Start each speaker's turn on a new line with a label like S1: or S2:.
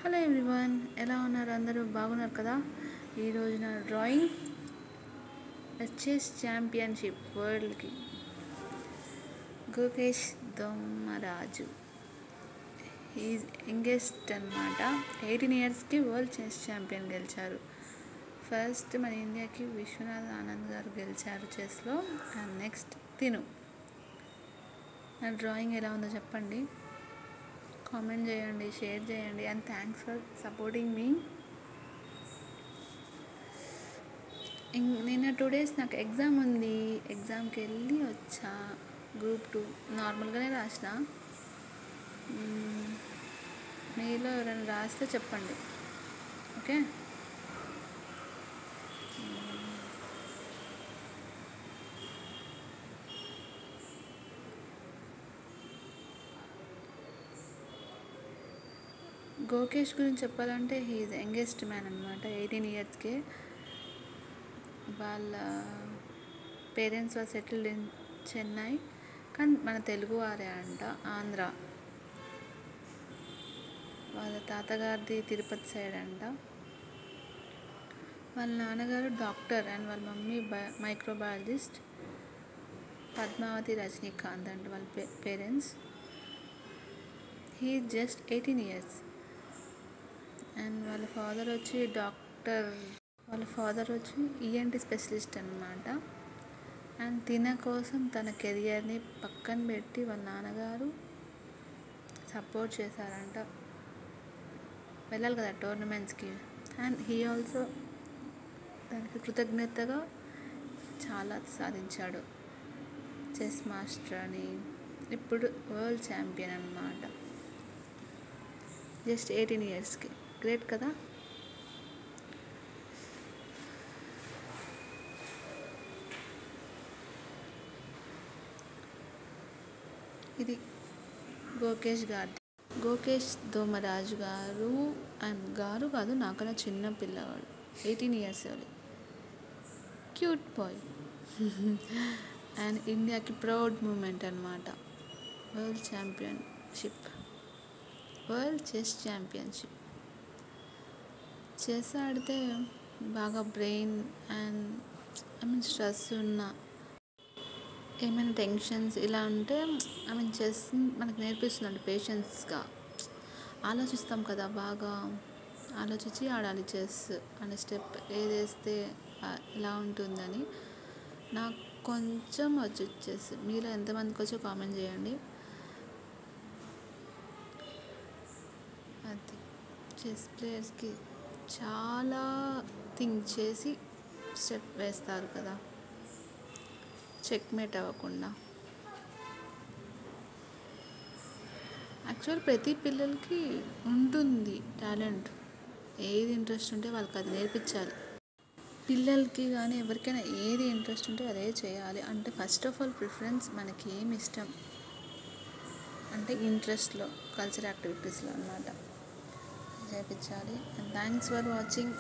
S1: Hello everyone, ఎలా ఉన్నారు? అందరూ బాగున్నారు కదా? ఈరోజు నా డ్రాయింగ్ చెస్ ఛాంపియన్షిప్ వరల్డ్కి గోకేష్ దొమ్మరాజు ఈజ్ యంగెస్ట్ అనమాట. 18 ఇయర్స్కి వరల్డ్ చెస్ ఛాంపియన్ గెలిచారు. ఫస్ట్ మన ఇండియాకి విశ్వనాథ్ ఆనంద్ గారు గెలిచారు చెస్లో, అండ్ నెక్స్ట్ తిను. నా డ్రాయింగ్ ఎలా ఉందో చెప్పండి, కామెంట్ చేయండి, షేర్ చేయండి, అండ్ థ్యాంక్స్ ఫర్ సపోర్టింగ్ మీ. నిన్న 2 days నాకు ఎగ్జామ్ ఉంది, ఎగ్జామ్కి వెళ్ళి వచ్చా. గ్రూప్ 2 నార్మల్గానే రాసిన. మీలో ఎవరైనా రాస్తే చెప్పండి, ఓకే? గోకేష్ గురించి చెప్పాలంటే హీఈ్ యంగెస్ట్ మ్యాన్ అనమాట. 18 ఇయర్స్కే. వాళ్ళ పేరెంట్స్ వాళ్ళు సెటిల్డ్ ఇన్ చెన్నై, కానీ మన తెలుగు వారే అంట, ఆంధ్ర. వాళ్ళ తాతగారిది తిరుపతి సైడ్ అంట. వాళ్ళ నాన్నగారు డాక్టర్ అండ్ వాళ్ళ మమ్మీ మైక్రోబయాలజిస్ట్. పద్మావతి రజనీకాంత్ అంట వాళ్ళ parents. He just 18 years. And వాళ్ళ ఫాదర్ వచ్చి డాక్టర్, వాళ్ళ ఫాదర్ వచ్చి ఈఎన్టీ స్పెషలిస్ట్ అనమాట. అండ్ తిన కోసం తన కెరియర్ని పక్కన పెట్టి వాళ్ళ నాన్నగారు సపోర్ట్ చేశారంట. వెళ్ళాలి కదా టోర్నమెంట్స్కి. అండ్ హీ ఆల్సో దానికి కృతజ్ఞతగా చాలా సాధించాడు. చెస్ మాస్టర్ అని, ఇప్పుడు వరల్డ్ ఛాంపియన్ అనమాట. జస్ట్ 18 ఇయర్స్కి. గ్రేట్ కదా? ఇది గోకేష్ దొమ్మరాజు గారు. అండ్ గారు కాదు, నాకన్నా చిన్న పిల్లవాడు, 18 years old, cute boy. And ఇండియాకి ప్రౌడ్ మూమెంట్ అనమాట. World championship, world chess championship. Chess ఆడితే బాగా బ్రెయిన్ అండ్ స్ట్రెస్ ఉన్నా, ఏమైనా టెన్షన్స్ ఇలా ఉంటే చెస్ మనకు నేర్పిస్తుందండి. పేషెన్స్గా ఆలోచిస్తాం కదా, బాగా ఆలోచించి ఆడాలి చెస్ అనే స్టెప్ ఏది వేస్తే ఎలా ఉంటుందని. నాకు కొంచెం వచ్చి చెస్. మీలో ఎంతమందికి వచ్చో కామెంట్ చేయండి. అది చెస్ ప్లేయర్స్కి చాలా థింక్ చేసి స్టెప్ వేస్తారు కదా, చెక్మేట్ అవ్వకుండా. యాక్చువల్ ప్రతి పిల్లలకి ఉంటుంది టాలెంట్. ఏది ఇంట్రెస్ట్ ఉంటే వాళ్ళకి అది నేర్పించాలి. పిల్లలకి కానీ ఎవరికైనా ఏది ఇంట్రెస్ట్ ఉంటే అదే చేయాలి. అంటే ఫస్ట్ ఆఫ్ ఆల్ ప్రిఫరెన్స్ మనకి ఏమి ఇష్టం అంటే ఇంట్రెస్ట్లో, కల్చర్ యాక్టివిటీస్లో అన్నమాట చేయించాలి. And thanks for watching.